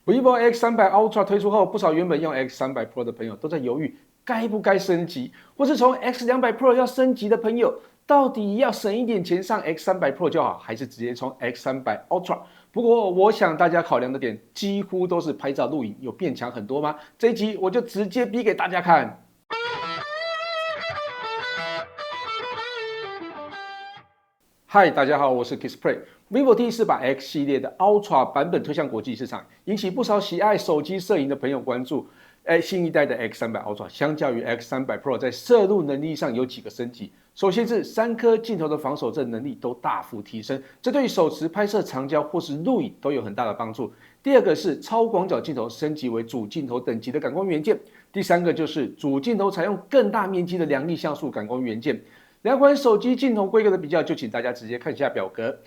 vivo X300 Ultra 推出后，不少原本用 X300 Pro 的朋友都在犹豫该不该升级，或是从 X200 Pro 要升级的朋友，到底要省一点钱上 X300 Pro 就好，还是直接从 X300 Ultra？ 不过，我想大家考量的点几乎都是拍照录影有变强很多吗？这一集我就直接比给大家看。嗨，大家好，我是 Kissplay。vivo 第一次把 X 系列的 Ultra 版本推向国际市场，引起不少喜爱手机摄影的朋友关注。新一代的 X300 Ultra 相较于 X300 Pro 在摄录能力上有几个升级。首先是3颗镜头的防守阵能力都大幅提升，这对于手持拍摄长焦或是录影都有很大的帮助。第二个是超广角镜头升级为主镜头等级的感光元件。第三个就是主镜头采用更大面积的两亿像素感光元件。两款手机镜头规格的比较，就请大家直接看一下表格。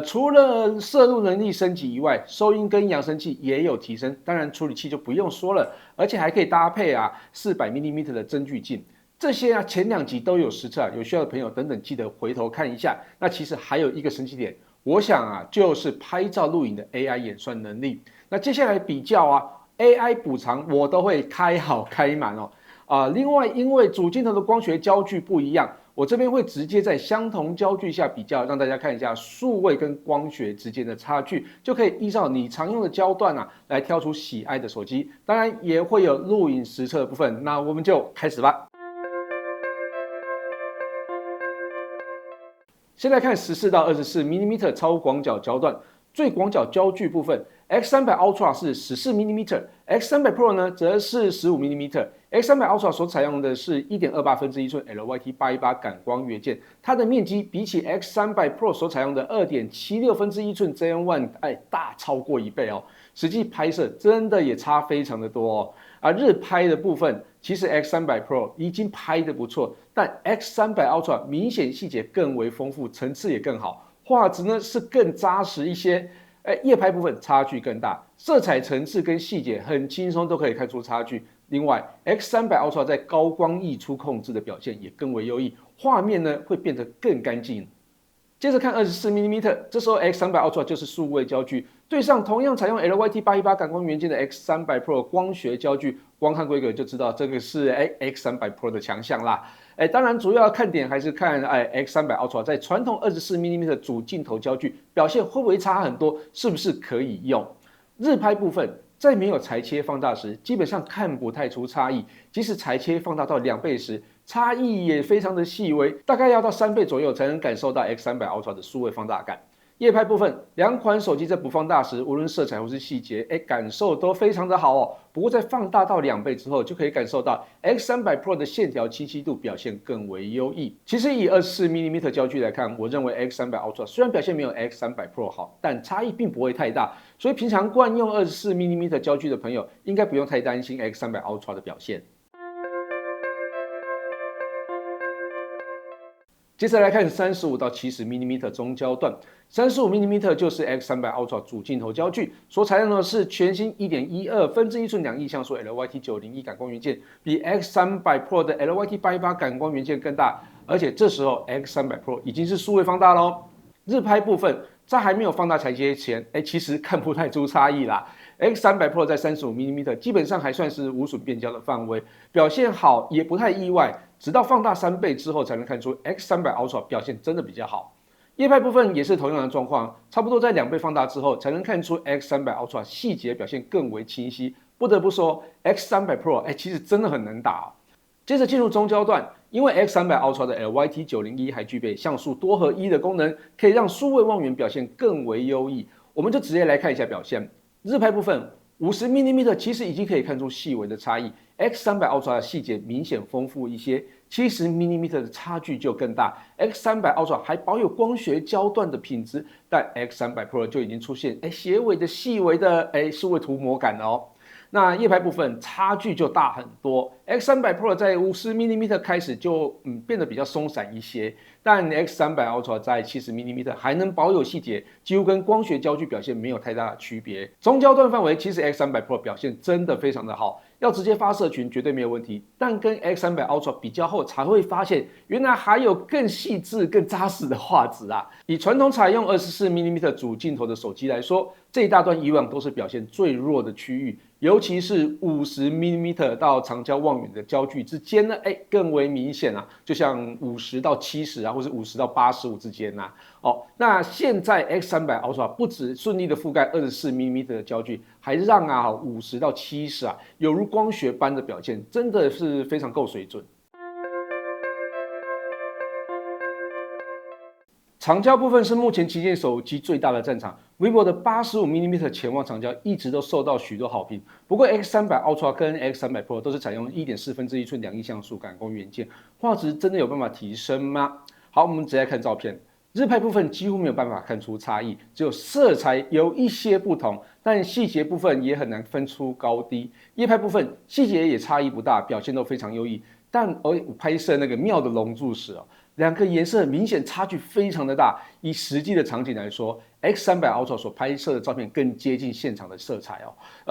除了摄录能力升级以外，收音跟扬声器也有提升，当然处理器就不用说了，而且还可以搭配400mm 的增距镜。这些前2集都有实测，有需要的朋友等等记得回头看一下。那其实还有一个升级点，我想就是拍照录影的 AI 演算能力。那接下来比较AI 补偿我都会开好开满哦。另外因为主镜头的光学焦距不一样，我这边会直接在相同焦距下比较，让大家看一下数位跟光学之间的差距，就可以依照你常用的焦段来挑出喜爱的手机。当然也会有录影实测的部分，那我们就开始吧。先来看14到24mm 超广角焦段，最广角焦距部分 ，X300 Ultra 是14mm，X300 Pro 呢则是15mm。X300 Ultra 所采用的是1.28分之1寸 LYT818 感光元件，它的面积比起 X300 Pro 所采用的2.76分之1寸 ZN-1 大超过1倍哦。实际拍摄真的也差非常的多哦。日拍的部分，其实 X300 Pro 已经拍得不错，但 X300 Ultra 明显细节更为丰富，层次也更好，画质呢是更扎实一些。夜拍部分差距更大，色彩层次跟细节很轻松都可以看出差距。另外 ，X300 Ultra 在高光溢出控制的表现也更为优异，画面呢会变得更干净。接着看24mm， 这时候 X300 Ultra 就是数位焦距，对上同样采用 LYT818 感光元件的 X300 Pro 光学焦距，光看规格就知道这个是X300 Pro 的强项啦。当然主要看点还是看X300 Ultra 在传统24mm 主镜头焦距表现会不会差很多，是不是可以用？日拍部分，在没有裁切放大时，基本上看不太出差异，即使裁切放大到2倍时，差异也非常的细微，大概要到3倍左右才能感受到 X300 Ultra 的数位放大感。夜拍部分，两款手机在不放大时，无论色彩或是细节，感受都非常的好哦。不过在放大到2倍之后，就可以感受到 X300 Pro 的线条清晰度表现更为优异。其实以24mm 焦距来看，我认为 X300 Ultra 虽然表现没有 X300 Pro 好，但差异并不会太大，所以平常惯用24mm 焦距的朋友，应该不用太担心 X300 Ultra 的表现。接着来看35到70mm 中焦段，35mm 就是 X300 Ultra 主镜头焦距，所采用的是全新1.12分之1寸两亿像素 LYT901 感光元件，比 X300 Pro 的 LYT818 感光元件更大，而且这时候 X300 Pro 已经是数位放大咯。日拍部分，在还没有放大裁切前，其实看不太出差异啦。X300 Pro 在35mm 基本上还算是无损变焦的范围，表现好也不太意外。直到放大3倍之后，才能看出 X300 Ultra 表现真的比较好。夜拍部分也是同样的状况，差不多在2倍放大之后，才能看出 X300 Ultra 细节表现更为清晰。不得不说 ，X300 Pro 其实真的很能打。接着进入中焦段，因为 X300 Ultra 的 LYT901 还具备像素多合一的功能，可以让数位望远表现更为优异。我们就直接来看一下表现。日拍部分，50mm 其实已经可以看出细微的差异。X300 Ultra 的细节明显丰富一些，70mm 的差距就更大。X300 Ultra 还保有光学焦段的品质，但 X300 Pro 就已经出现斜尾的细微的数位涂抹感了哦。那夜拍部分差距就大很多 ，X300 Pro 在50mm 开始就变得比较松散一些，但 X300 Ultra 在70mm 还能保有细节，几乎跟光学焦距表现没有太大的区别。中焦段范围其实 X300 Pro 表现真的非常的好，要直接发社群绝对没有问题，但跟 X300 Ultra 比较后才会发现，原来还有更细致、更扎实的画质啊！以传统采用24mm 主镜头的手机来说，这一大段以往都是表现最弱的区域，尤其是50mm 到长焦望远的焦距之间呢，更为明显啊，就像50到70啊，或是50到85之间呐。那现在 X300 Ultra 不止顺利的覆盖24mm 的焦距，还让50到70啊，有如光学般的表现，真的是非常够水准。长焦部分是目前旗舰手机最大的战场 ，vivo 的85mm 潜望长焦一直都受到许多好评。不过 X300 Ultra 跟 X300 Pro 都是采用1.4寸2亿像素感光元件，画质真的有办法提升吗？好，我们直接看照片。日拍部分几乎没有办法看出差异，只有色彩有一些不同，但细节部分也很难分出高低。夜拍部分细节也差异不大，表现都非常优异。但拍摄那个妙的龙柱时两个颜色明显差距非常的大。以实际的场景来说 ，X300 Ultra 所拍摄的照片更接近现场的色彩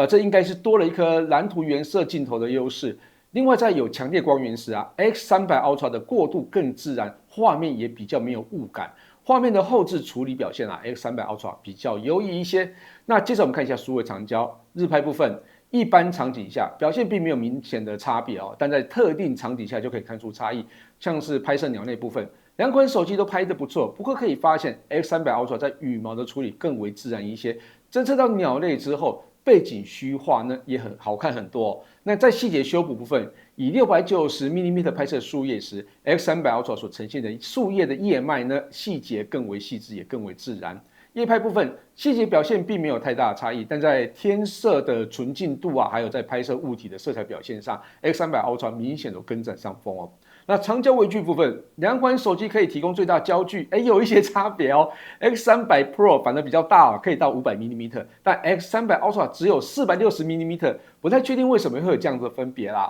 这应该是多了一颗蓝图原色镜头的优势。另外，在有强烈光源时X300 Ultra 的过渡更自然，画面也比较没有雾感。画面的后置处理表现X300 Ultra 比较优异一些。那接着我们看一下数位长焦，日拍部分。一般场景下表现并没有明显的差别但在特定场景下就可以看出差异，像是拍摄鸟类部分，两款手机都拍得不错，不过可以发现 X300 Ultra 在羽毛的处理更为自然一些，侦测到鸟类之后，背景虚化呢也很好看很多那在细节修补部分，以690mm 拍摄树叶时 ，X300 Ultra 所呈现的树叶的叶脉呢，细节更为细致，也更为自然。夜拍部分细节表现并没有太大的差异，但在天色的纯净度还有在拍摄物体的色彩表现上 ，X300 Ultra 明显的跟占上风那长焦微距部分，两款手机可以提供最大焦距，有一些差别X300 Pro 反而比较大可以到500mm，但 X300 Ultra 只有460mm，不太确定为什么会有这样的分别啦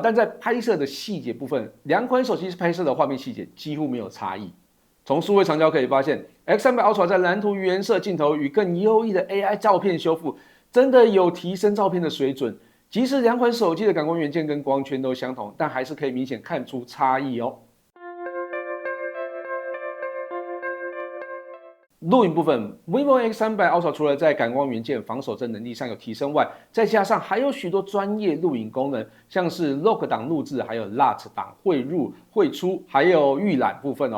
但在拍摄的细节部分，两款手机拍摄的画面细节几乎没有差异。从数位长焦可以发现 ，X300 Ultra 在蓝图原色镜头与更优异的 AI 照片修复，真的有提升照片的水准。即使两款手机的感光元件跟光圈都相同，但还是可以明显看出差异录影部分 ，vivo X300 Ultra 除了在感光元件、防手震能力上有提升外，再加上还有许多专业录影功能，像是 Log 档录制，还有 LUT 档汇入、汇出，还有预览部分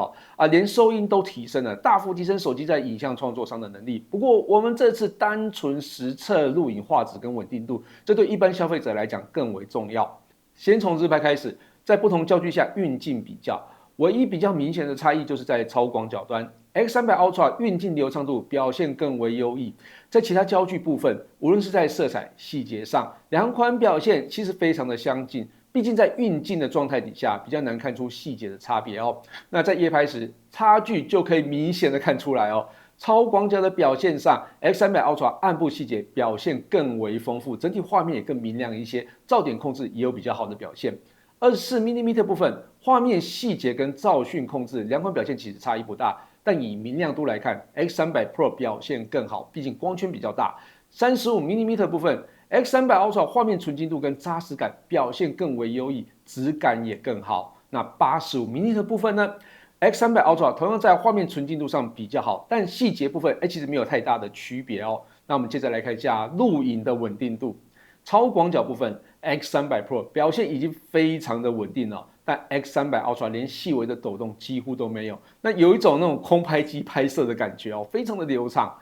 连收音都提升了，大幅提升手机在影像创作上的能力。不过，我们这次单纯实测录影画质跟稳定度，这对一般消费者来讲更为重要。先从日拍开始，在不同焦距下运镜比较，唯一比较明显的差异就是在超广角端。X300 Ultra 运镜流畅度表现更为优异，在其他焦距部分，无论是在色彩细节上，两款表现其实非常的相近。毕竟在运镜的状态底下，比较难看出细节的差别那在夜拍时，差距就可以明显的看出来超广角的表现上 ，X300 Ultra 暗部细节表现更为丰富，整体画面也更明亮一些，噪点控制也有比较好的表现。24mm 部分，画面细节跟噪讯控制两款表现其实差异不大。但以明亮度来看 ，X300 Pro 表现更好，毕竟光圈比较大。35mm 部分 ，X300 Ultra 画面纯净度跟扎实感表现更为优异，质感也更好。那85mm 的部分呢 ？X300 Ultra 同样在画面纯净度上比较好，但细节部分其实没有太大的区别那我们接着来看一下录影的稳定度。超广角部分 ，X300 Pro 表现已经非常的稳定了。但 X300 Ultra 连细微的抖动几乎都没有，那有一种那种空拍机拍摄的感觉非常的流畅。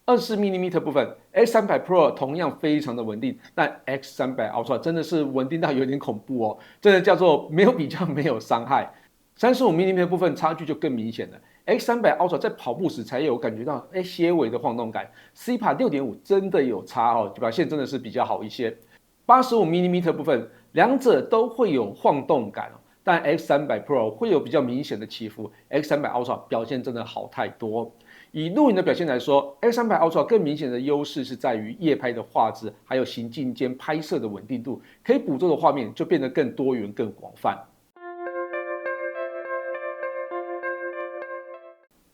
24mm 部分 ，X300 Pro 同样非常的稳定，但 X300 Ultra 真的是稳定到有点恐怖真的叫做没有比较没有伤害。35mm 部分差距就更明显了。X300 Ultra 在跑步时才有感觉到些微的晃动感 ，CPA 6.5 真的有差表现真的是比较好一些。85mm 部分，两者都会有晃动感但 X300 Pro 会有比较明显的起伏 ，X300 Ultra 表现真的好太多。以录影的表现来说 ，X300 Ultra 更明显的优势是在于夜拍的画质，还有行进间拍摄的稳定度，可以捕捉的画面就变得更多元、更广泛。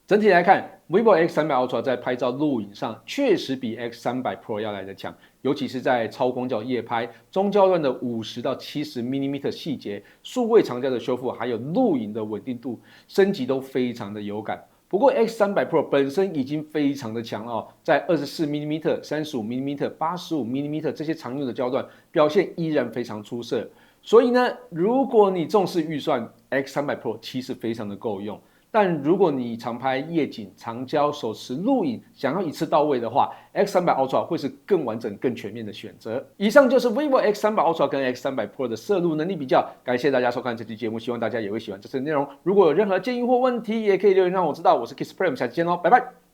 整体来看 ，vivo X300 Ultra 在拍照录影上确实比 X300 Pro 要来的强，尤其是在超广角夜拍、中焦段的50到70mm 细节、数位长焦的修复，还有录影的稳定度升级都非常的有感。不过 X300 Pro 本身已经非常的强了哦，在24mm、35mm、85mm 这些常用的焦段表现依然非常出色。所以呢，如果你重视预算 ，X300 Pro 其实非常的够用。但如果你常拍夜景、长焦、手持录影，想要一次到位的话，X300 Ultra 会是更完整、更全面的选择。以上就是 vivo X300 Ultra 跟 X300 Pro 的摄入能力比较。感谢大家收看这期节目，希望大家也会喜欢这次的内容。如果有任何建议或问题，也可以留言让我知道。我是 Kiss Play， 我们下期见喽，拜拜。